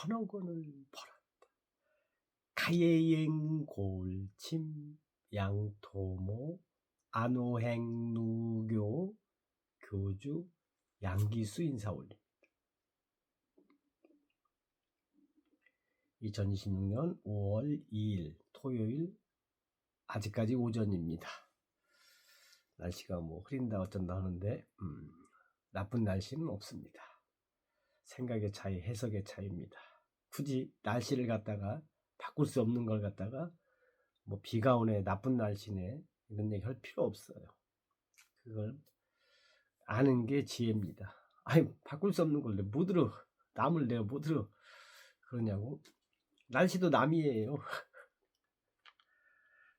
천억 원을 벌었다. 가예행 골침 양토모 안호행 누교 교주 양기수 인사 올림. 2026년 5월 2일 토요일, 아직까지 오전입니다. 날씨가 뭐 흐린다 어쩐다 하는데 나쁜 날씨는 없습니다. 생각의 차이, 해석의 차이입니다. 굳이 날씨를 갖다가 바꿀 수 없는 걸 갖다가 뭐 비가 오네, 나쁜 날씨네 이런 얘기 할 필요 없어요. 그걸 아는 게 지혜입니다. 아니, 바꿀 수 없는 걸 못 들어, 남을 내가 못 들어 그러냐고. 날씨도 남이에요.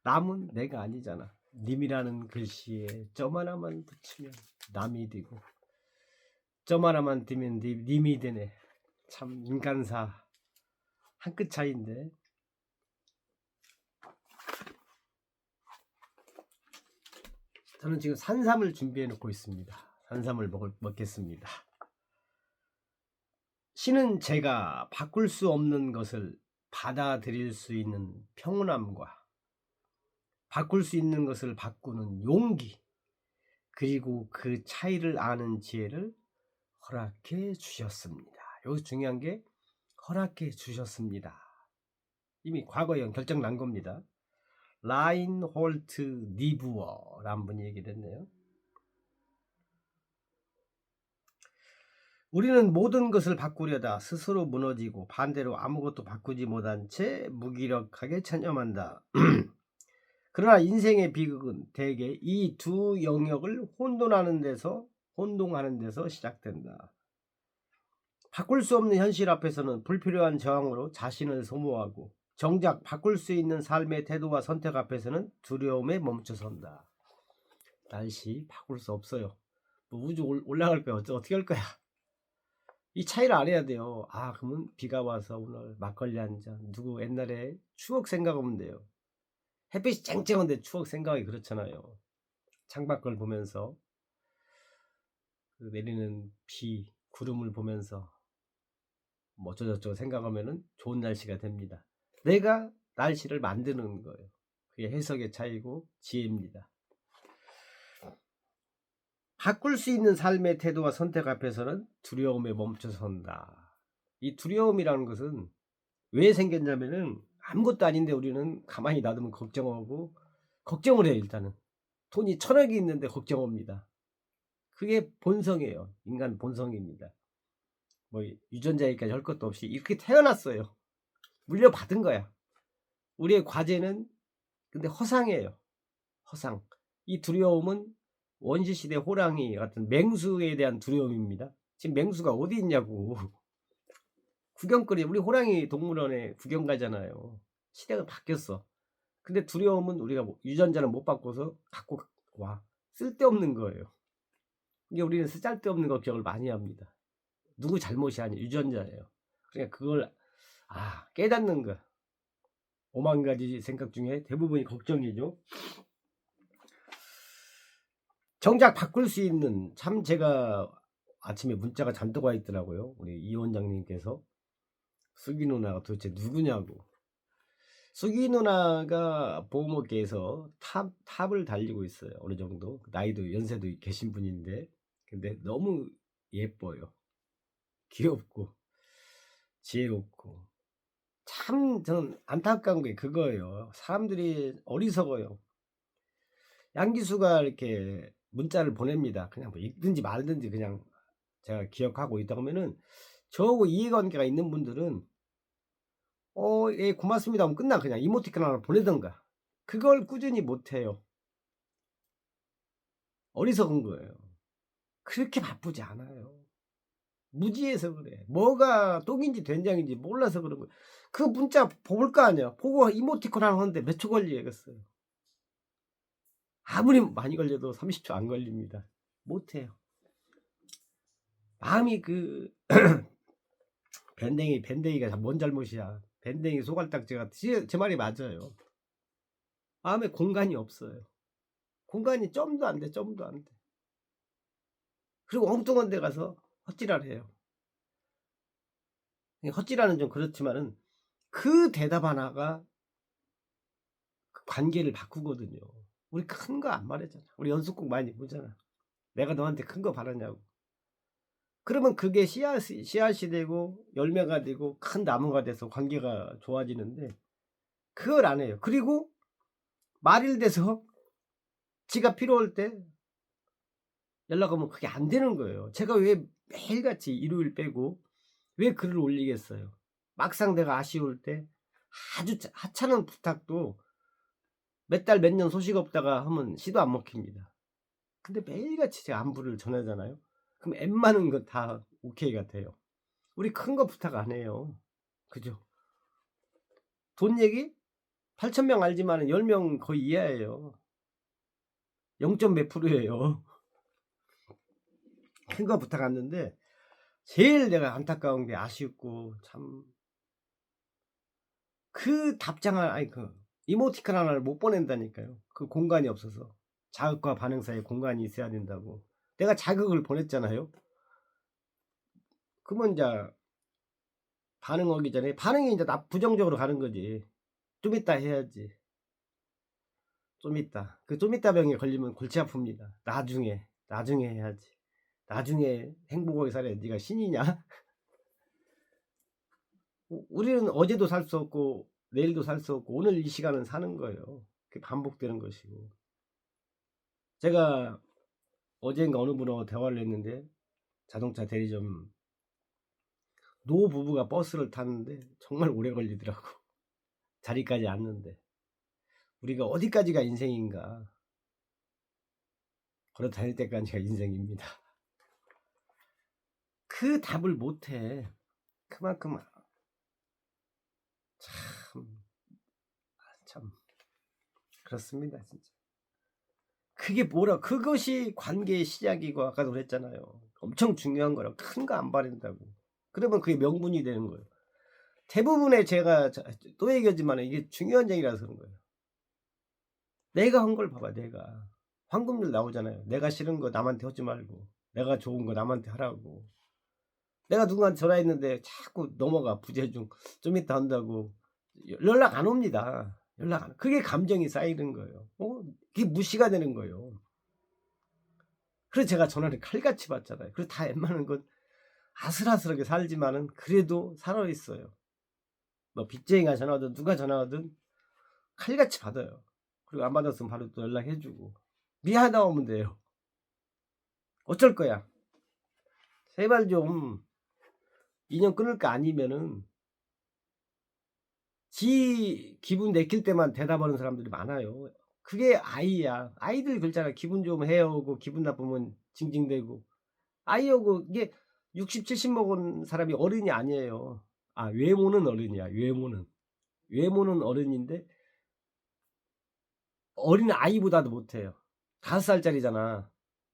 남은 내가 아니잖아. 님이라는 글씨에 점 하나만 붙이면 남이 되고, 점 하나만 뜨면 님이 되네. 참 인간사 한 끗 차이인데. 저는 지금 산삼을 준비해 놓고 있습니다. 산삼을 먹겠습니다. 신은 제가 바꿀 수 없는 것을 받아들일 수 있는 평온함과 바꿀 수 있는 것을 바꾸는 용기, 그리고 그 차이를 아는 지혜를 허락해 주셨습니다. 여기서 중요한 게 허락해 주셨습니다. 이미 과거에 결정 난 겁니다. 라인홀트 니부어라는 분이 얘기했네요. 우리는 모든 것을 바꾸려다 스스로 무너지고 반대로 아무것도 바꾸지 못한 채 무기력하게 체념한다. 그러나 인생의 비극은 대개 이 두 영역을 혼동하는 데서 시작된다. 바꿀 수 없는 현실 앞에서는 불필요한 저항으로 자신을 소모하고, 정작 바꿀 수 있는 삶의 태도와 선택 앞에서는 두려움에 멈춰선다. 날씨 바꿀 수 없어요. 뭐 우주 올라갈 거야. 어떻게 할 거야. 이 차이를 알아야 돼요. 아, 그러면 비가 와서 오늘 막걸리 한 잔, 누구 옛날에 추억 생각하면 돼요. 햇빛이 쨍쨍한데 추억 생각이 그렇잖아요. 창밖을 보면서 그 내리는 비, 구름을 보면서 뭐 어쩌저쩌고 생각하면은 좋은 날씨가 됩니다. 내가 날씨를 만드는 거예요. 그게 해석의 차이고 지혜입니다. 바꿀 수 있는 삶의 태도와 선택 앞에서는 두려움에 멈춰선다. 이 두려움이라는 것은 왜 생겼냐면은 아무것도 아닌데 우리는 가만히 놔두면 걱정하고, 걱정을 해요. 일단은 돈이 1000억이 있는데 걱정합니다. 그게 본성이에요. 인간 본성입니다. 뭐 유전자 얘기까지 할 것도 없이 이렇게 태어났어요. 물려받은 거야. 우리의 과제는 근데 허상이에요. 허상. 이 두려움은 원시시대 호랑이 같은 맹수에 대한 두려움입니다. 지금 맹수가 어디 있냐고. 구경거리, 우리 호랑이 동물원에 구경 가잖아요. 시대가 바뀌었어. 근데 두려움은 우리가 유전자를 못 바꿔서 갖고 와. 쓸데없는 거예요. 이게 우리는 쓸데없는 거 기억을 많이 합니다. 누구 잘못이 아니에요. 유전자예요. 그러니까 그걸 깨닫는 거. 5만 가지 생각 중에 대부분이 걱정이죠. 정작 바꿀 수 있는, 참 제가 아침에 문자가 잔뜩 와 있더라고요. 우리 이 원장님께서 수기 누나가 도대체 누구냐고. 수기 누나가 보험업계에서 탑을 달리고 있어요. 어느 정도 나이도 연세도 계신 분인데, 근데 너무 예뻐요. 귀엽고 지혜롭고. 참 저는 안타까운 게 그거예요. 사람들이 어리석어요. 양기수가 이렇게 문자를 보냅니다. 그냥 뭐 읽든지 말든지 그냥 제가 기억하고 있다 보면은, 저하고 이해관계가 있는 분들은 예 고맙습니다 하면 끝나. 그냥 이모티콘 하나 보내던가. 그걸 꾸준히 못해요. 어리석은 거예요. 그렇게 바쁘지 않아요. 무지해서 그래. 뭐가 똥인지 된장인지 몰라서 그런 거예요. 그 문자 볼 거 아니야. 보고 이모티콘 하나 하는데 몇 초 걸리겠어요. 아무리 많이 걸려도 30초 안 걸립니다. 못해요. 마음이 밴댕이가 뭔 잘못이야. 밴댕이 소갈딱지가 제 말이 맞아요. 마음에 공간이 없어요. 공간이 점도 안 돼. 그리고 엉뚱한 데 가서 헛지랄해요. 헛질하는 좀 그렇지만은 그 대답 하나가 그 관계를 바꾸거든요. 우리 큰 거 안 바라잖아. 우리 연속곡 많이 보잖아. 내가 너한테 큰 거 바라냐고. 그러면 그게 씨앗이 되고 열매가 되고 큰 나무가 돼서 관계가 좋아지는데 그걸 안 해요. 그리고 말일 돼서 지가 필요할 때 연락하면 그게 안 되는 거예요. 제가 왜 매일같이 일요일 빼고 왜 글을 올리겠어요. 막상 내가 아쉬울 때 아주 하찮은 부탁도 몇 달 몇 년 소식 없다가 하면 시도 안 먹힙니다. 근데 매일같이 제가 안부를 전하잖아요. 그럼 웬만한 거 다 오케이가 돼요. 우리 큰 거 부탁 안 해요. 그죠? 돈 얘기 8,000명 알지만은 10명 거의 이하예요. 0. 몇 %예요. 큰 거 부탁 안 하는데 제일 내가 안타까운 게 아쉽고 참 그 답장을 아니 그 이모티콘 하나를 못 보낸다니까요. 그 공간이 없어서. 자극과 반응 사이에 공간이 있어야 된다고. 내가 자극을 보냈잖아요. 그러면 인자 반응 오기 전에 반응이 인제 부정적으로 가는 거지. 좀 이따 해야지. 좀 이따. 그 좀 이따 병에 걸리면 골치 아픕니다. 나중에 해야지. 나중에 행복하게 살아야 네가 신이냐? 우리는 어제도 살 수 없고 내일도 살 수 없고 오늘 이 시간은 사는 거예요. 그게 반복되는 것이고. 제가 어젠가 어느 분하고 대화를 했는데 자동차 대리점 노부부가 버스를 탔는데 정말 오래 걸리더라고. 자리까지 앉는데. 우리가 어디까지가 인생인가. 걸어 다닐 때까지가 인생입니다. 그 답을 못해. 그만큼 참 그렇습니다 진짜. 그게 뭐라 그것이 관계의 시작이고 아까도 그랬잖아요. 엄청 중요한 거라 큰 거 안 바란다고. 그러면 그게 명분이 되는 거예요. 대부분의 제가 또 얘기하지만 이게 중요한 얘기라서 그런 거예요. 내가 한 걸 봐봐 내가. 황금률 나오잖아요. 내가 싫은 거 남한테 하지 말고 내가 좋은 거 남한테 하라고. 내가 누구한테 전화했는데 자꾸 넘어가 부재중 좀 이따 한다고 연락 안 옵니다. 연락 안 그게 감정이 쌓이는 거예요. 그게 무시가 되는 거예요. 그래서 제가 전화를 칼같이 받잖아요. 그래서 다 웬만한 건 아슬아슬하게 살지만은 그래도 살아 있어요. 뭐 빚쟁이가 전화 오든 누가 전화 오든 칼같이 받아요. 그리고 안 받았으면 바로 또 연락해 주고 미안하다 오면 돼요. 어쩔 거야. 제발 좀 인연 끊을 거 아니면은 지 기분 내킬 때만 대답하는 사람들이 많아요. 그게 아이야. 아이들 그렇잖아. 기분 좋으면 헤어오고 기분 나쁘면 징징대고. 아이하고 이게 60, 70 먹은 사람이 어른이 아니에요. 아 외모는 어른이야. 외모는 어른인데 어린 아이보다도 못해요. 5살짜리잖아.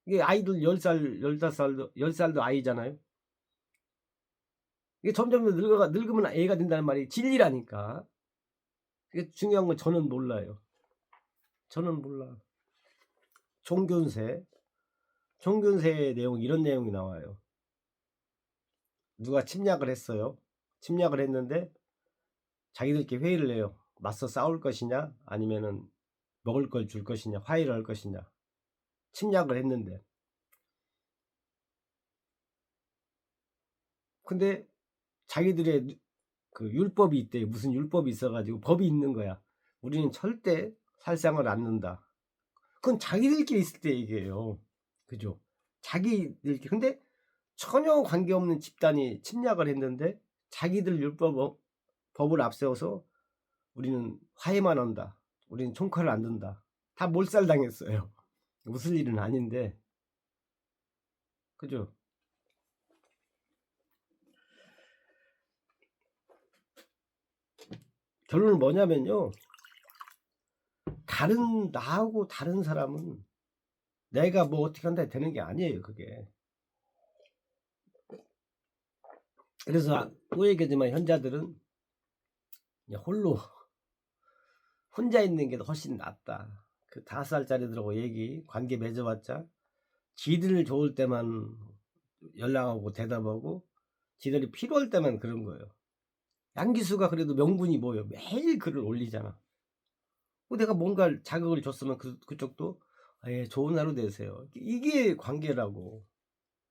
이게 아이들 10살, 15살도 10살도 아이잖아요. 이게 점점 늙으면 애가 된다는 말이 진리라니까. 그게 중요한 건 저는 몰라요. 저는 몰라. 총균세의 내용 이런 내용이 나와요. 누가 침략을 했어요. 침략을 했는데 자기들끼리 회의를 해요. 맞서 싸울 것이냐 아니면은 먹을 걸 줄 것이냐 화해를 할 것이냐. 침략을 했는데 근데 자기들의 그 율법이 있대. 무슨 율법이 있어 가지고 법이 있는 거야. 우리는 절대 살상을 않는다. 그건 자기들끼리 있을 때 얘기예요. 그죠? 자기들끼리. 근데 전혀 관계없는 집단이 침략을 했는데 자기들 법을 앞세워서 우리는 화해만 한다. 우리는 총칼을 안 든다. 다 몰살당했어요. 웃을 일은 아닌데. 그죠? 결론은 뭐냐면요. 나하고 다른 사람은 내가 뭐 어떻게 한다 되는 게 아니에요, 그게. 그래서 또 얘기하지만 현자들은 홀로 혼자 있는 게 훨씬 낫다. 그 5살짜리들하고 관계 맺어봤자 지들 좋을 때만 연락하고 대답하고 지들이 필요할 때만 그런 거예요. 양기수가 그래도 명분이 뭐예요? 매일 글을 올리잖아. 내가 뭔가 자극을 줬으면 그쪽도 예, 좋은 하루 되세요. 이게 관계라고.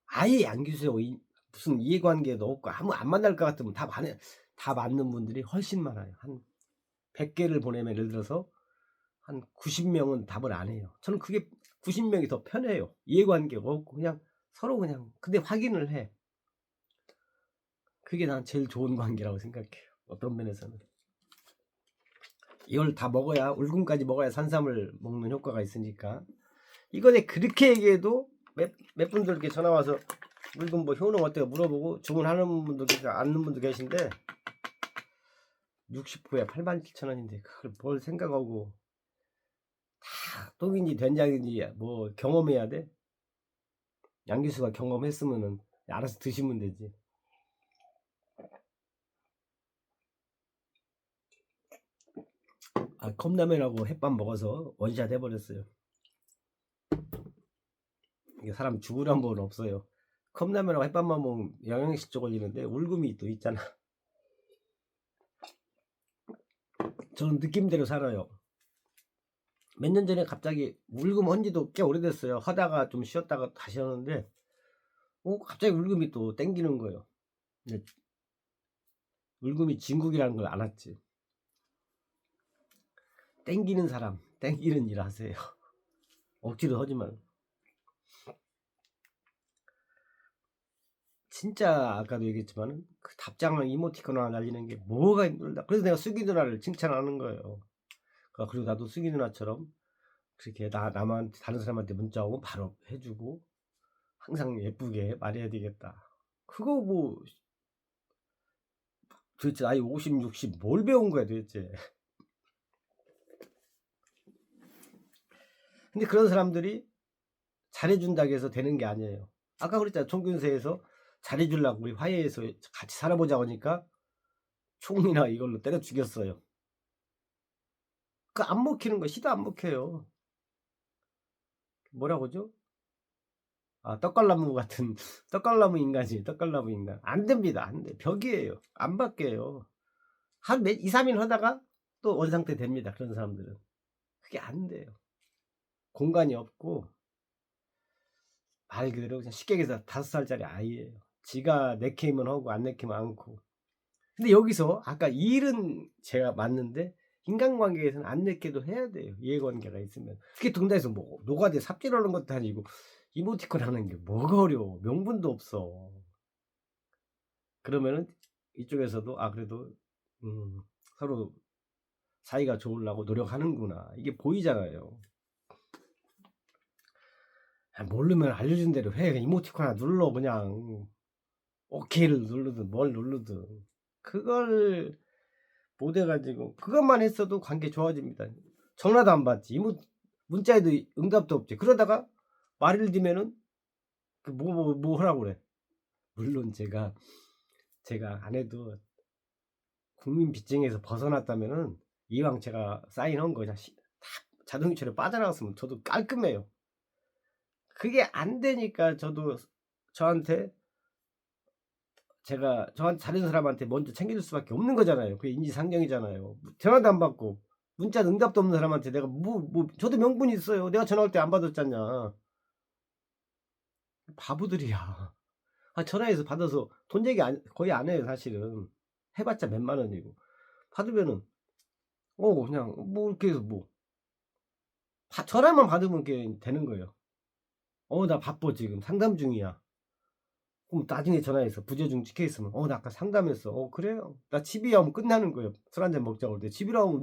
아예 양기수의 무슨 이해관계도 없고 아무 안 만날 것 같으면 다 맞는 분들이 훨씬 많아요. 한 100개를 보내면 예를 들어서 한 90명은 답을 안 해요. 저는 그게 90명이 더 편해요. 이해관계가 없고 그냥 서로 그냥 근데 확인을 해. 그게 난 제일 좋은 관계라고 생각해요. 어떤 면에서는. 이걸 다 먹어야 울금까지 먹어야 산삼을 먹는 효과가 있으니까. 이거에 그렇게 얘기해도 몇 분들 이렇게 전화 와서 물금 뭐 효능 어때요 물어보고 주문하는 분도 계시고 않는 분도 계신데 60호에 87,000원인데 그걸 뭘 생각하고 다 똥인지 된장인지 뭐 경험해야 돼. 양기수가 경험했으면은 알아서 드시면 되지. 컵라면하고 햇밥 먹어서 원샷 해버렸어요. 이게 사람 죽으란 법은 없어요. 컵라면하고 햇밥만 먹으면 영양실조 걸리는데 울금이 또 있잖아. 저는 느낌대로 살아요. 몇 년 전에 갑자기 울금 한 지도 꽤 오래됐어요. 하다가 좀 쉬었다가 다시 하는데 갑자기 울금이 또 땡기는 거예요. 근데 울금이 진국이라는 걸 알았지. 땡기는 사람 땡기는 일 하세요. 억지로 하지 말고. 진짜 아까도 얘기했지만 그 답장을 이모티콘 하나 날리는 게 뭐가 힘들다. 그래서 내가 수기 누나를 칭찬하는 거예요. 그리고 나도 수기 누나처럼 그렇게 나만 다른 사람한테 문자 오면 바로 해주고 항상 예쁘게 말해야 되겠다. 그거 뭐 도대체 나이 50, 60 뭘 배운 거야 도대체. 근데 그런 사람들이 잘해준다고 해서 되는 게 아니에요. 아까 그랬잖아. 총균세에서 잘해주려고 우리 화해해서 같이 살아보자고 하니까 총이나 이걸로 때려 죽였어요. 그 안 먹히는 거 시도 안 먹혀요. 뭐라고 하죠? 떡갈나무 같은 떡갈나무 인간이 떡갈나무 인간 안 됩니다. 안 돼. 벽이에요. 안 바뀌어요. 한 2, 3일 하다가 또 원상태 됩니다. 그런 사람들은 그게 안 돼요. 공간이 없고 말 그대로 그냥 쉽게 얘기해서 5살짜리 아이예요. 지가 내키면 하고 안 내키면 않고. 근데 여기서 아까 일은 제가 맞는데 인간관계에서는 안 내켜도 해야 돼요. 이해관계가 있으면. 특히 동네에서 뭐 노가대 삽질하는 것도 아니고 이모티콘 하는 게 뭐가 어려워. 명분도 없어. 그러면은 이쪽에서도 그래도 서로 사이가 좋으려고 노력하는구나. 이게 보이잖아요. 모르면 알려준 대로 해. 이모티콘 하나 눌러 그냥. 오케이를 누르든 뭘 누르든. 그걸 못 해가지고 그것만 했어도 관계 좋아집니다. 전화도 안 받지. 문자에도 응답도 없지. 그러다가 말을 뒤면은 뭐 하라고 그래. 물론 제가 안 해도 국민 빚쟁이에서 벗어났다면은 이왕 제가 사인한 거 그냥 다 자동이체로 빠져나갔으면 저도 깔끔해요. 그게 안 되니까 저한테 잘해준 사람한테 먼저 챙겨줄 수밖에 없는 거잖아요. 그게 인지상정이잖아요. 전화도 안 받고 문자 응답도 없는 사람한테 내가 저도 명분이 있어요. 내가 전화할 때 안 받았잖냐. 바보들이야. 전화해서 받아서 돈 얘기 거의 안 해요 사실은. 해봤자 몇만 원이고 받으면은 그냥 이렇게 해서 전화만 받으면 그게 되는 거예요. 나 바빠 지금 상담 중이야. 그럼 나중에 전화해서 부재중 찍혀있으면 나 아까 상담했어. 그래요? 나 집이야 하면 끝나는 거예요. 술 한잔 먹자고 할 때 집이라 하면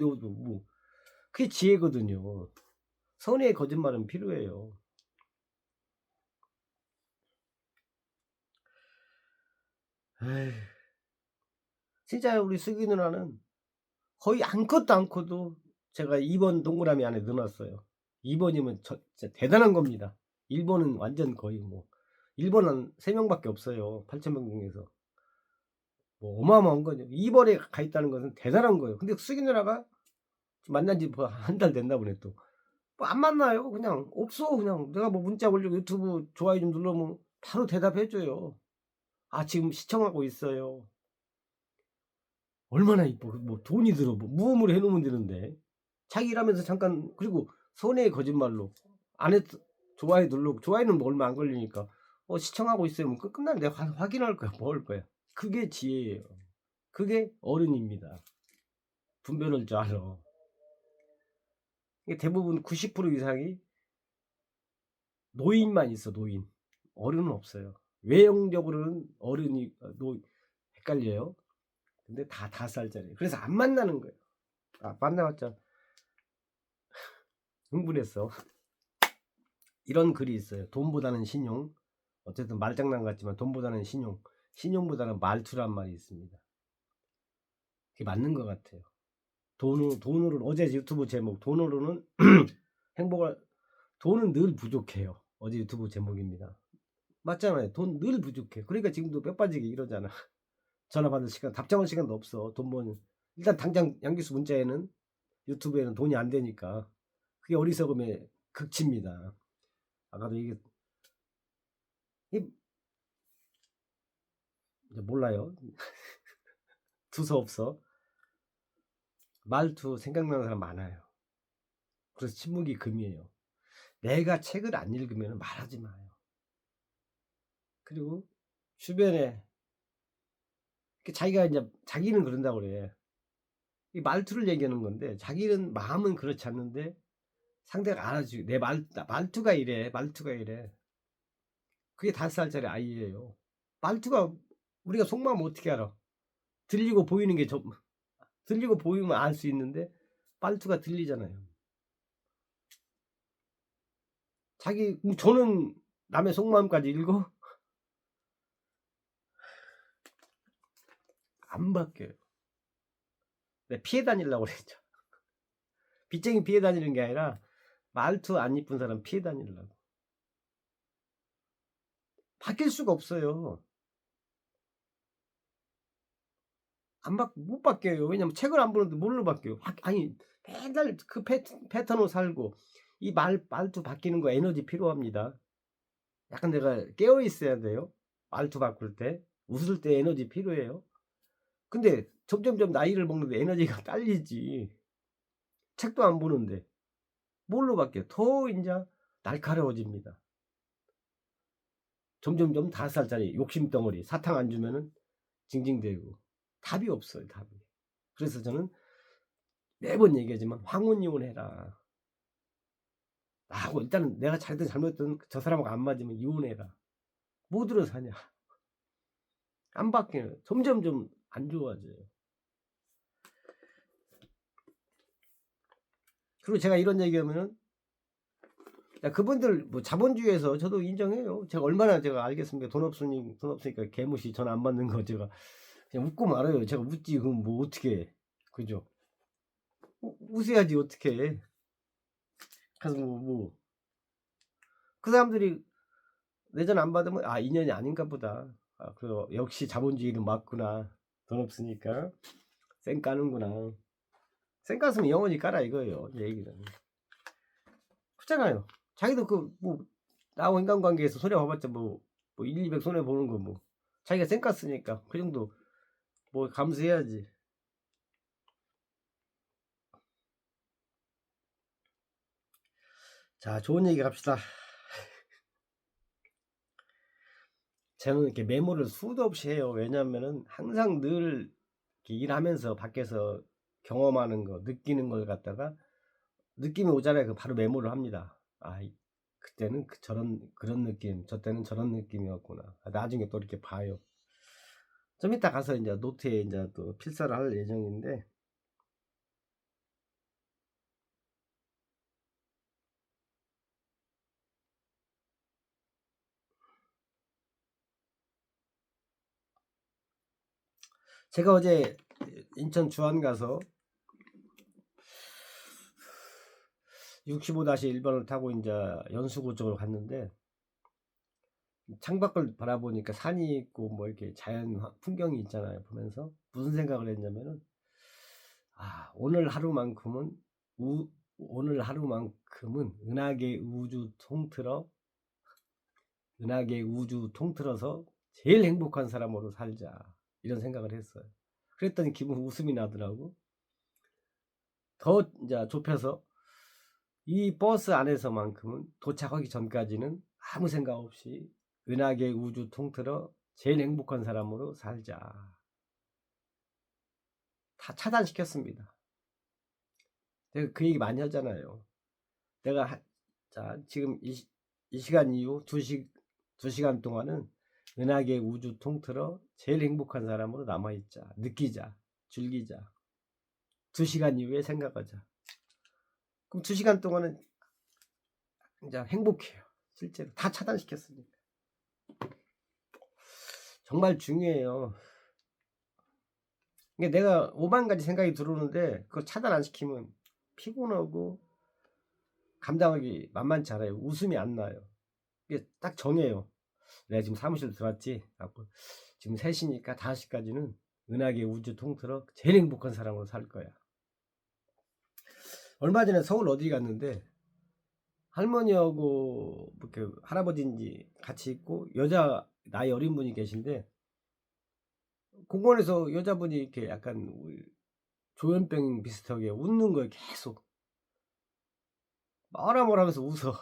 그게 지혜거든요. 선의의 거짓말은 필요해요. 에휴, 진짜 우리 수기 누나는 거의 아무것도 않고도 제가 2번 동그라미 안에 넣어놨어요. 2번이면 진짜 대단한 겁니다. 1번은 완전 거의 1번은 3명밖에 없어요. 8,000명 중에서. 어마어마한 거죠. 2번에 가 있다는 것은 대단한 거예요. 근데 수기 누나가 만난 지 한 달 됐나 보네 또. 안 만나요. 그냥 없어. 그냥 내가 문자 올리고 유튜브 좋아요 좀 눌러면 바로 대답해 줘요. 지금 시청하고 있어요. 얼마나 이뻐. 뭐 돈이 들어. 뭐 무음으로 해 놓으면 되는데. 자기 일하면서 잠깐, 그리고 손해의 거짓말로 안 했 좋아요 누르고, 좋아요는 뭐 얼마 안 걸리니까 시청하고 있으면 끝났는데 확인할 거야. 뭐 할 거야. 그게 지혜예요. 그게 어른입니다. 분별할 줄 알아. 이게 대부분 90% 이상이 노인만 있어, 노인. 어른은 없어요. 외형적으로는 어른이 헷갈려요. 근데 다 5살짜리. 그래서 안 만나는 거예요. 만나봤자 흥분했어. 이런 글이 있어요. 돈보다는 신용. 어쨌든 말장난 같지만 돈보다는 신용. 신용보다는 말투란 말이 있습니다. 그게 맞는 것 같아요. 돈으로 어제 유튜브 제목 돈으로는 행복을 돈은 늘 부족해요. 어제 유튜브 제목입니다. 맞잖아요. 돈 늘 부족해. 그러니까 지금도 뼈 빠지게 이러잖아. 전화 받을 시간, 답장할 시간도 없어. 돈 버는. 일단 당장 양기수 문자에는, 유튜브에는 돈이 안 되니까. 그게 어리석음의 극치입니다. 아까도 이게 이제 몰라요. 두서 없어. 말투 생각나는 사람 많아요. 그래서 침묵이 금이에요. 내가 책을 안 읽으면 말하지 마요. 그리고 주변에 자기가 이제 자기는 그런다고 그래. 이 말투를 얘기하는 건데 자기는 마음은 그렇지 않는데 상대가 알아주고, 내 말투가 이래, 말투가 이래. 그게 5살짜리 아이예요. 말투가, 우리가 속마음 어떻게 알아? 들리고 보이는 게 들리고 보이면 알 수 있는데 말투가 들리잖아요. 저는 남의 속마음까지 읽어? 안 바뀌어요. 내가 피해 다니려고 그랬죠. 빚쟁이 피해 다니는 게 아니라 말투 안 이쁜 사람 피해 다니려고. 바뀔 수가 없어요. 못 바뀌어요. 왜냐면 책을 안 보는데 뭘로 바뀌어요? 아니, 맨날 그 패턴으로 살고, 이 말투 바뀌는 거 에너지 필요합니다. 약간 내가 깨어 있어야 돼요. 말투 바꿀 때. 웃을 때 에너지 필요해요. 근데 점점점 나이를 먹는데 에너지가 딸리지. 책도 안 보는데. 뭘로 바뀌어? 더 이제 날카로워집니다. 점점점 5살짜리 욕심덩어리. 사탕 안 주면은 징징대고. 답이 없어요, 답이. 그래서 저는 매번 얘기하지만 황혼이혼 해라. 나하고 일단은 내가 잘든 잘못든 저 사람하고 안 맞으면 이혼해라. 뭐 들어 사냐. 안 바뀌어요. 점점점 안 좋아져요. 그리고 제가 이런 얘기하면은, 그분들 뭐 자본주의에서 저도 인정해요. 제가 얼마나 제가 알겠습니까? 돈 없으니까 개무시 전 안 받는 거 제가 그냥 웃고 말아요. 제가 웃지 그럼 뭐 어떻게 해. 그죠? 웃어야지 어떻게 해. 그래서 그 사람들이 내전 안 받으면 인연이 아닌가 보다. 그래서 역시 자본주의는 맞구나. 돈 없으니까 쌩 까는구나. 쌩 깠으면 영원히 까라 이거예요. 얘기는. 그렇잖아요. 자기도 나하고 인간관계에서 손해 봐봤자 1, 200 손해 보는 거 자기가 쌩 깠으니까 그 정도 감수해야지. 자, 좋은 얘기 갑시다. 저는 이렇게 메모를 수도 없이 해요. 왜냐하면은 항상 늘 일하면서 밖에서 경험하는 거, 느끼는 걸 갖다가 느낌이 오잖아요. 바로 메모를 합니다. 그때는 그런 느낌, 저 때는 저런 느낌이었구나. 나중에 또 이렇게 봐요. 좀 이따 가서 이제 노트에 이제 또 필사를 할 예정인데, 제가 어제 인천 주안 가서 65-1번을 타고 이제 연수구 쪽으로 갔는데, 창밖을 바라보니까 산이 있고 이렇게 자연 풍경이 있잖아요. 보면서 무슨 생각을 했냐면은, 오늘 하루만큼은 은하계 우주 통틀어서 제일 행복한 사람으로 살자, 이런 생각을 했어요. 그랬더니 기분 웃음이 나더라고. 더 이제 좁혀서 이 버스 안에서만큼은 도착하기 전까지는 아무 생각 없이 은하계 우주 통틀어 제일 행복한 사람으로 살자. 다 차단시켰습니다. 내가 그 얘기 많이 하잖아요. 내가 자 지금 이 시간 이후 2시간 동안은 은하계 우주 통틀어 제일 행복한 사람으로 남아있자. 느끼자. 즐기자. 2시간 이후에 생각하자. 그럼 2시간 동안은 이제 행복해요. 실제로 다 차단시켰으니까. 정말 중요해요. 이게 내가 5만 가지 생각이 들어오는데 그걸 차단 안 시키면 피곤하고 감당하기 만만치 않아요. 웃음이 안 나요. 이게 딱 정해요. 내가 지금 사무실 들어왔지. 지금 3시니까 5시까지는 은하계 우주 통틀어 제일 행복한 사람으로 살 거야. 얼마 전에 서울 어디 갔는데 할머니하고 이렇게 할아버지인지 같이 있고 여자 나이 어린 분이 계신데 공원에서 여자분이 이렇게 약간 조현병 비슷하게 웃는 거예요. 계속 뭐라 하면서 웃어.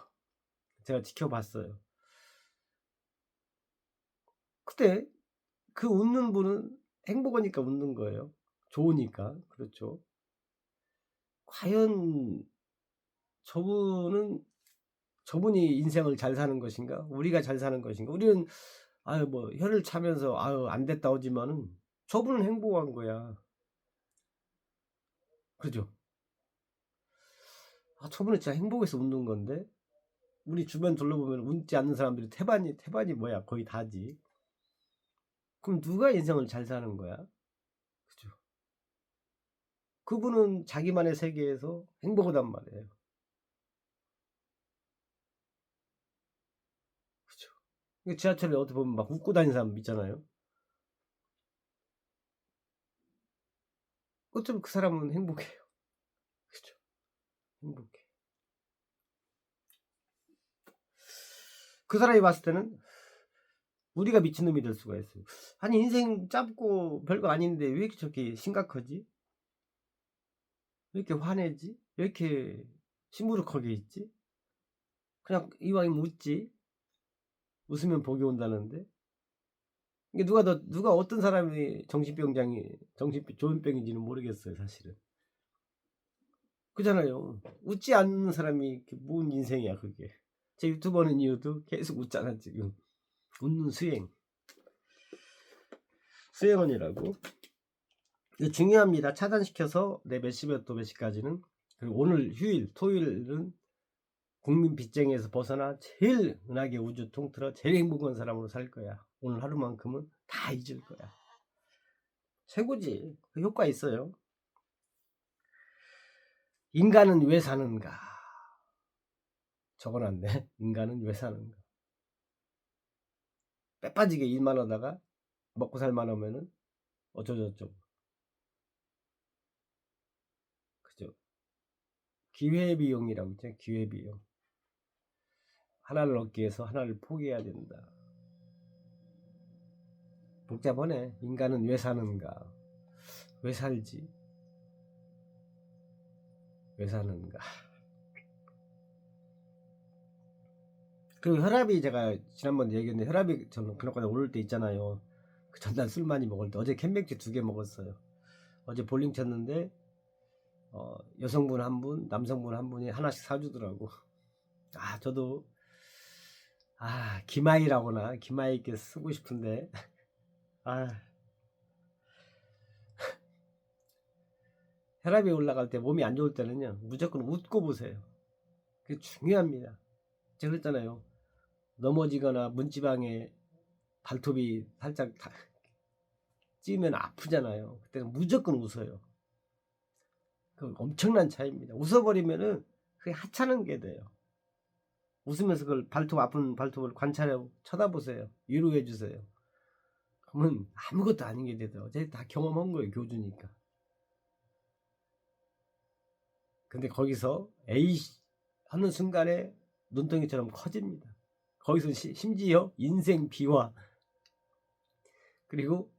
제가 지켜봤어요. 그때 그 웃는 분은 행복하니까 웃는 거예요. 좋으니까. 그렇죠. 과연 저분이 인생을 잘 사는 것인가? 우리가 잘 사는 것인가? 우리는 뭐 혀를 차면서 안 됐다 오지만은 저분은 행복한 거야. 그죠? 저분은 진짜 행복해서 웃는 건데 우리 주변 둘러보면 웃지 않는 사람들이 태반이 뭐야? 거의 다지. 그럼 누가 인생을 잘 사는 거야? 그죠? 그분은 자기만의 세계에서 행복하단 말이에요. 그죠? 지하철에 어떻게 보면 막 웃고 다니는 사람 있잖아요. 어쩌면 그 사람은 행복해요. 그죠? 행복해. 그 사람이 봤을 때는 우리가 미친놈이 될 수가 있어요. 아니 인생 짧고 별거 아닌데 왜 이렇게 저렇게 심각하지? 왜 이렇게 화내지? 왜 이렇게 시무룩하게 있지? 그냥 이왕이면 웃지. 웃으면 복이 온다는데. 이게 누가 어떤 사람이 조현병인지는 모르겠어요, 사실은. 그잖아요. 웃지 않는 사람이 뭔 인생이야, 그게. 제 유튜브 하는 이유도 계속 웃잖아, 지금. 웃는 수행원이라고. 이거 중요합니다. 차단시켜서 내 몇 시부터 몇 시까지는. 그리고 오늘 휴일, 토요일은 국민 빚쟁이에서 벗어나 제일 은하계 우주 통틀어 제일 행복한 사람으로 살 거야. 오늘 하루만큼은 다 잊을 거야. 최고지. 그 효과 있어요. 인간은 왜 사는가? 적어놨네. 인간은 왜 사는가? 빼빠지게 일만 하다가 먹고 살만 하면은 어쩌저쩌고. 그죠? 기회비용이라고 있죠. 기회비용. 하나를 얻기 위해서 하나를 포기해야 된다. 복잡하네. 인간은 왜 사는가? 왜 살지? 왜 사는가? 그리고 혈압이 제가 지난번에 얘기했는데 혈압이 저는 그날까지 오를 때 있잖아요. 그 전날 술 많이 먹을 때 어제 캔맥주 2개 먹었어요. 어제 볼링 쳤는데 여성분 1분, 남성분 1분이 하나씩 사주더라고. 저도 기마이라거나 기마이 있게 쓰고 싶은데 혈압이 올라갈 때 몸이 안 좋을 때는요 무조건 웃고 보세요. 그게 중요합니다. 제가 그랬잖아요. 넘어지거나 문지방에 발톱이 살짝 찌면 아프잖아요. 그때는 무조건 웃어요. 그 엄청난 차이입니다. 웃어버리면은 그게 하찮은 게 돼요. 웃으면서 그걸 아픈 발톱을 관찰하고 쳐다보세요. 위로해 주세요. 그러면 아무것도 아닌 게 되더라고요. 제가 다 경험한 거예요. 교주니까. 근데 거기서 에이 하는 순간에 눈덩이처럼 커집니다. 거기서 심지어 인생 비화 그리고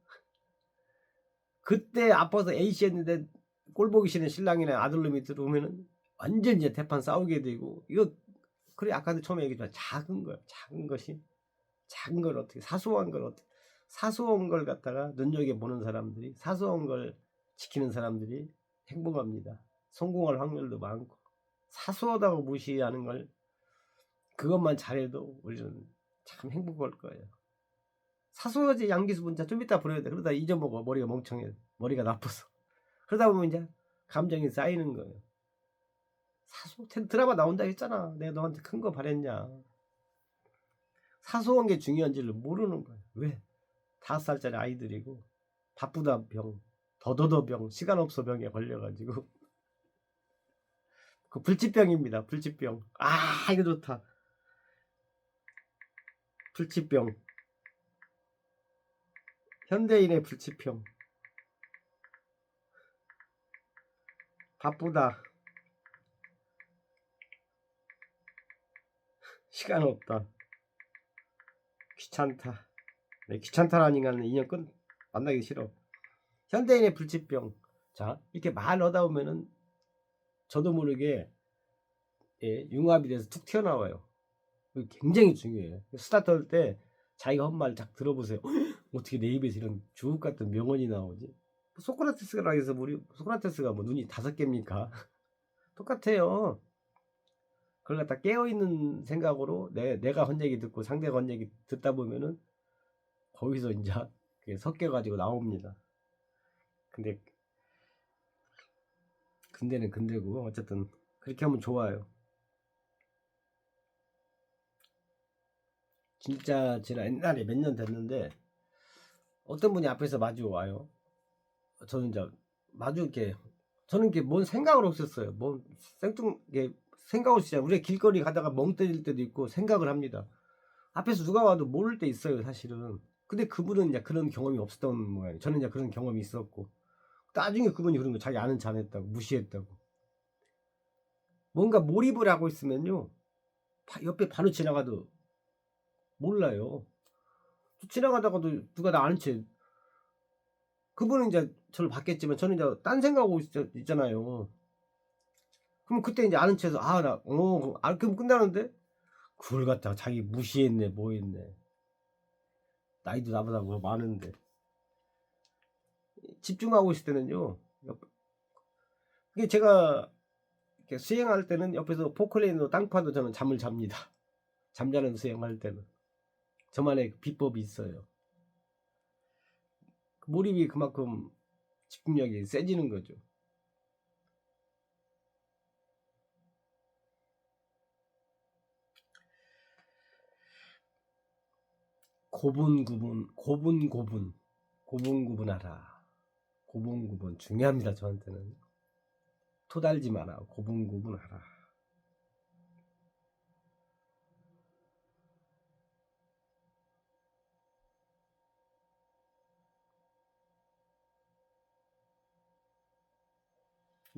그때 아파서 A씨 했는데 꼴 보기 싫은 신랑이나 아들놈이 들어오면은 완전 이제 대판 싸우게 되고, 이거 그래 아까도 처음에 얘기했지만 작은 거야. 작은 걸 어떻게, 사소한 걸 갖다가 눈여겨보는 사람들이, 사소한 걸 지키는 사람들이 행복합니다. 성공할 확률도 많고. 사소하다고 무시하는 걸, 그것만 잘해도 우리는 참 행복할 거예요. 사소하지. 양기수 문자 좀 이따 보내야 돼. 그러다 잊어먹어. 머리가 멍청해. 머리가 나빠서. 그러다 보면 이제 감정이 쌓이는 거예요. 드라마 나온다 했잖아. 내가 너한테 큰 거 바랬냐. 사소한 게 중요한지를 모르는 거예요. 왜? 5살짜리 아이들이고 바쁘다 병, 더더더 병, 시간 없어 병에 걸려가지고 그 불치병입니다. 불치병. 아, 이거 좋다. 불치병. 현대인의 불치병. 바쁘다. 시간 없다. 귀찮다. 네, 귀찮다라니까 인연 끝. 만나기 싫어. 현대인의 불치병. 자, 이렇게 말 하다 보면은 저도 모르게 융합이 돼서 툭 튀어나와요. 굉장히 중요해요. 스타트 할 때 자기가 한 말 딱 들어보세요. 어떻게 내 입에서 이런 주옥 같은 명언이 나오지? 소크라테스가 해서 소크라테스가 뭐 눈이 5개입니까? 똑같아요. 그걸 갖다 깨어있는 생각으로 내가 한 얘기 듣고 상대가 한 얘기 듣다 보면은 거기서 이제 섞여가지고 나옵니다. 근데는 근데고 어쨌든 그렇게 하면 좋아요. 진짜 지난 옛날에 몇 년 됐는데 어떤 분이 앞에서 마주 와요. 저는 이제 마주 이렇게, 저는 이렇게 뭔 생각을 없었어요. 뭔 생각 없이 우리가 길거리 가다가 멍 때릴 때도 있고 생각을 합니다. 앞에서 누가 와도 모를 때 있어요, 사실은. 근데 그분은 이제 그런 경험이 없었던 모양이에요. 저는 이제 그런 경험이 있었고, 나중에 그분이 그런 거 자기 아는 체 안 했다고, 무시했다고. 뭔가 몰입을 하고 있으면요, 옆에 바로 지나가도 몰라요. 지나가다가도 누가 나 아는 체, 그분은 이제 저를 봤겠지만 저는 이제 딴 생각하고 있잖아요. 그럼 그때 이제 아는 체에서 그럼 끝나는데 그걸 갖다가 자기 무시했네, 뭐 했네. 나이도 나보다 뭐 많은데. 집중하고 있을 때는요, 이게 제가 이렇게 수행할 때는 옆에서 포클레인으로 땅 파도 저는 잠을 잡니다. 잠자는 수행할 때는 저만의 비법이 있어요. 몰입이 그만큼 집중력이 세지는 거죠. 고분고분하라. 고분고분 중요합니다. 저한테는 토달지 마라. 고분고분하라.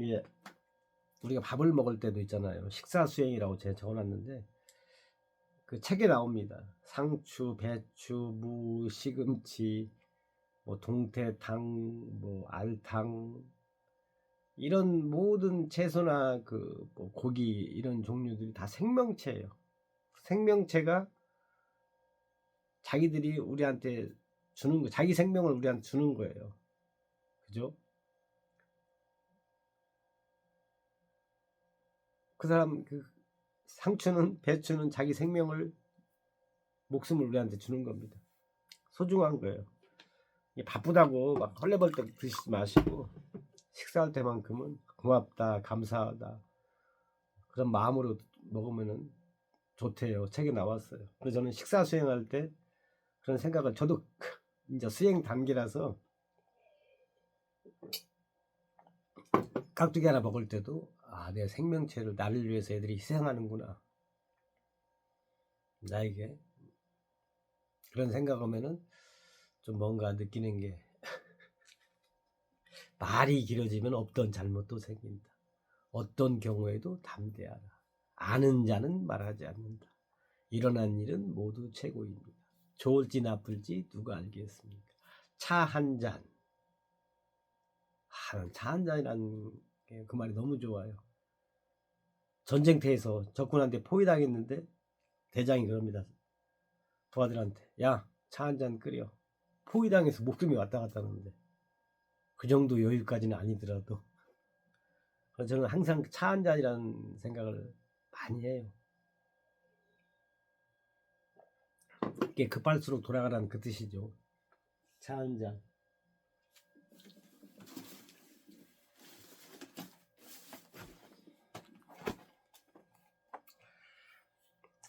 예, 우리가 밥을 먹을 때도 있잖아요. 식사 수행이라고 제가 적어놨는데 그 책에 나옵니다. 상추, 배추, 무, 시금치, 뭐 동태탕, 뭐 알탕, 이런 모든 채소나 뭐 고기 이런 종류들이 다 생명체예요. 생명체가 자기들이 우리한테 주는 거, 자기 생명을 우리한테 주는 거예요. 그죠? 그 상추는, 배추는 자기 생명을, 목숨을 우리한테 주는 겁니다. 소중한 거예요. 바쁘다고 막 헐레벌떡 드시지 마시고 식사할 때만큼은 고맙다, 감사하다, 그런 마음으로 먹으면은 좋대요. 책에 나왔어요. 그래서 저는 식사 수행할 때 그런 생각을, 저도 이제 수행 단계라서 깍두기 하나 먹을 때도 내 생명체를 나를 위해서 애들이 희생하는구나, 나에게, 그런 생각하면은 좀 뭔가 느끼는 게 말이 길어지면 없던 잘못도 생긴다. 어떤 경우에도 담대하라. 아는 자는 말하지 않는다. 일어난 일은 모두 최고입니다. 좋을지 나쁠지 누가 알겠습니까? 차 한 잔, 난 차 한 잔이라는 그 말이 너무 좋아요. 전쟁터에서 적군한테 포위당했는데 대장이 그럽니다. 부하들한테 야, 차 한 잔 끓여. 포위당해서 목숨이 왔다 갔다 하는데 그 정도 여유까지는 아니더라도 그래서 저는 항상 차 한 잔이라는 생각을 많이 해요. 이게 급할수록 돌아가라는 그 뜻이죠. 차 한 잔.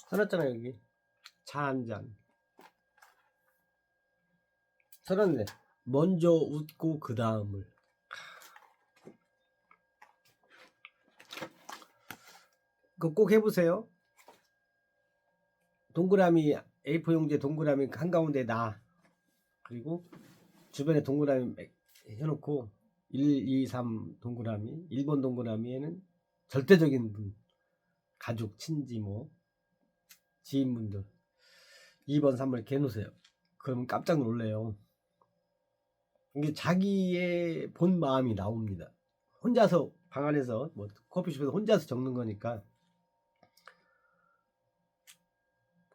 써놨잖아요 여기. 차 한 잔. 써놨네. 먼저 웃고 그 다음을. 그거 꼭 해보세요. 동그라미 A4 용지에 동그라미 한가운데 나, 그리고 주변에 동그라미 해놓고 1, 2, 3 동그라미, 1번 동그라미에는 절대적인 분, 가족, 친지, 뭐 지인분들, 2번, 3번 이렇게 해놓으세요. 그러면 깜짝 놀래요. 이게 자기의 본 마음이 나옵니다. 혼자서 방 안에서 뭐 커피숍에서 혼자서 적는 거니까.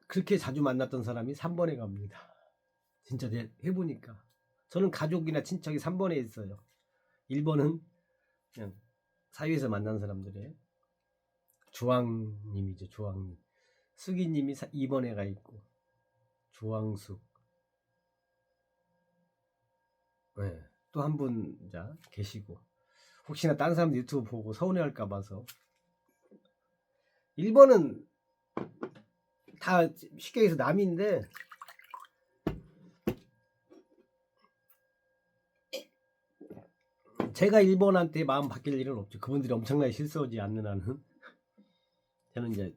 그렇게 자주 만났던 사람이 3번에 갑니다. 진짜 해보니까 저는 가족이나 친척이 3번에 있어요. 1번은 그냥 사회에서 만난 사람들의 주황님이죠. 주황님. 수기님이 2번에 가 있고, 주황숙. 네. 또 한 분 계시고, 혹시나 다른 사람들 유튜브 보고 서운해할까 봐서. 1번은 다 쉽게 얘기해서 남인데 제가 1번한테 마음 바뀔 일은 없죠. 그분들이 엄청나게 실수하지 않는 한은 저는 이제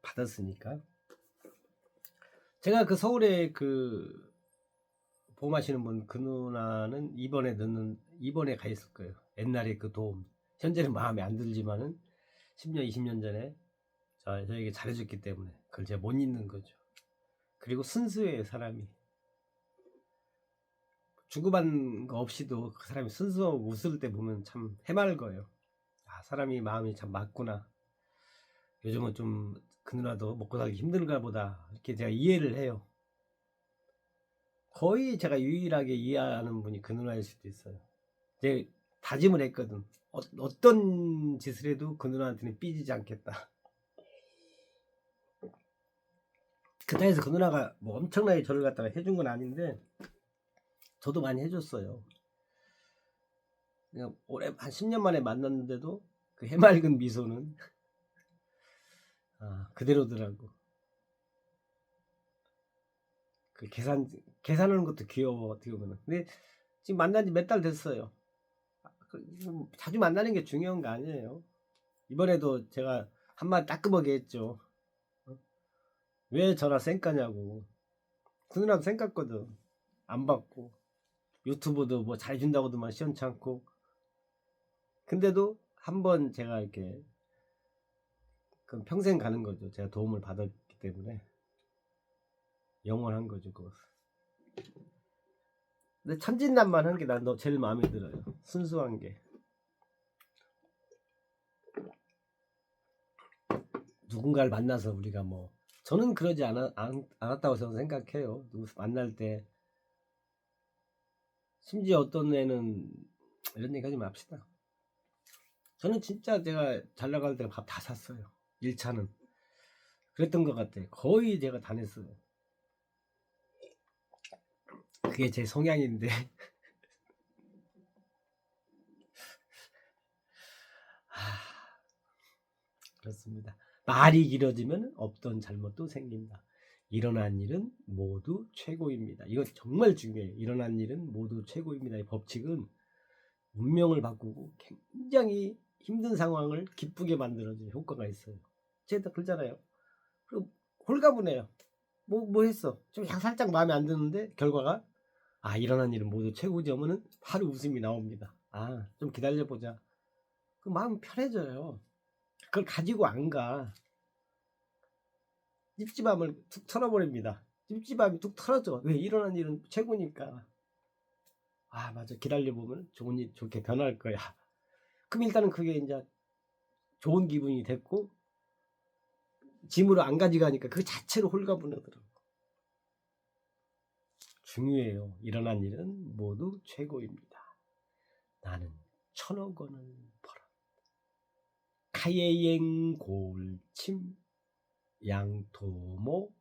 받았으니까. 제가 그 서울에 그 보험하시는 분, 그 누나는 2번에 가 있을 거예요. 옛날에 그 도움. 현재는 마음에 안 들지만은 10년, 20년 전에 저에게 잘해줬기 때문에 그걸 제가 못 잊는 거죠. 그리고 순수해요, 사람이. 주고받는 거 없이도 그 사람이 순수하고 웃을 때 보면 참 해맑어요. 아, 사람이 마음이 참 맞구나. 요즘은 좀 그 누나도 먹고 살기 힘든가 보다. 이렇게 제가 이해를 해요. 거의 제가 유일하게 이해하는 분이 그 누나일 수도 있어요. 제가 다짐을 했거든. 어떤 짓을 해도 그 누나한테는 삐지지 않겠다. 그때에서 그 누나가 뭐 엄청나게 저를 갖다가 해준 건 아닌데 저도 많이 해줬어요. 그냥 올해 한 10년 만에 만났는데도 그 해맑은 미소는 그대로더라고. 그 계산하는 것도 귀여워 어떻게 보면. 근데 지금 만난 지 몇 달 됐어요. 자주 만나는 게 중요한 거 아니에요. 이번에도 제가 한마디 따끔하게 했죠. 왜 전화 쌩까냐고. 그 누나도 쌩깠거든. 안 받고 유튜브도 뭐 잘해준다고도만 시원찮고. 근데도 한번 제가 이렇게 그건 평생 가는 거죠. 제가 도움을 받았기 때문에 영원한 거죠. 그것은. 근데 천진난만한 게 난 제일 마음에 들어요. 순수한 게. 누군가를 만나서 우리가 뭐 저는 그러지 않았다고 저는 생각해요. 누구 만날 때 심지어 어떤 애는 이런 얘기 하지 맙시다. 저는 진짜 제가 잘 나갈 때 밥 다 샀어요. 1차는 그랬던 것 같아요. 거의 제가 다 냈어요. 그게 제 성향인데 그렇습니다. 말이 길어지면 없던 잘못도 생긴다. 일어난 일은 모두 최고입니다. 이거 정말 중요해요. 일어난 일은 모두 최고입니다. 이 법칙은 운명을 바꾸고 굉장히 힘든 상황을 기쁘게 만들어주는 효과가 있어요. 제가 그러잖아요. 그리고 홀가분해요. 뭐 했어? 좀 살짝 마음에 안 드는데 결과가 일어난 일은 모두 최고지 하면은 바로 웃음이 나옵니다. 좀 기다려보자. 그 마음 편해져요. 그걸 가지고 안 가. 찝찝함을 툭 털어버립니다. 찝찝함이 툭 털어져. 왜? 일어난 일은 최고니까. 아 맞아. 기다려 보면 좋은 일 좋게 변할 거야. 그럼 일단은 그게 인자 좋은 기분이 됐고 짐으로 안 가져가니까 그 자체로 홀가분하더라고. 중요해요. 일어난 일은 모두 최고입니다. 나는 1,000억 원을 벌었다. 카예행 골침 양토모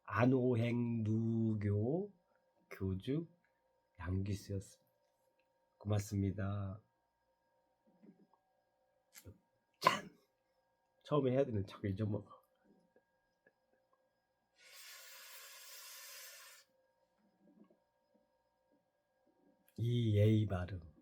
안호행 누교 교주 양귀스였습니다. 고맙습니다. 짠! 처음에 해야 되는 자꾸 잊어먹어. 이 예의 바름.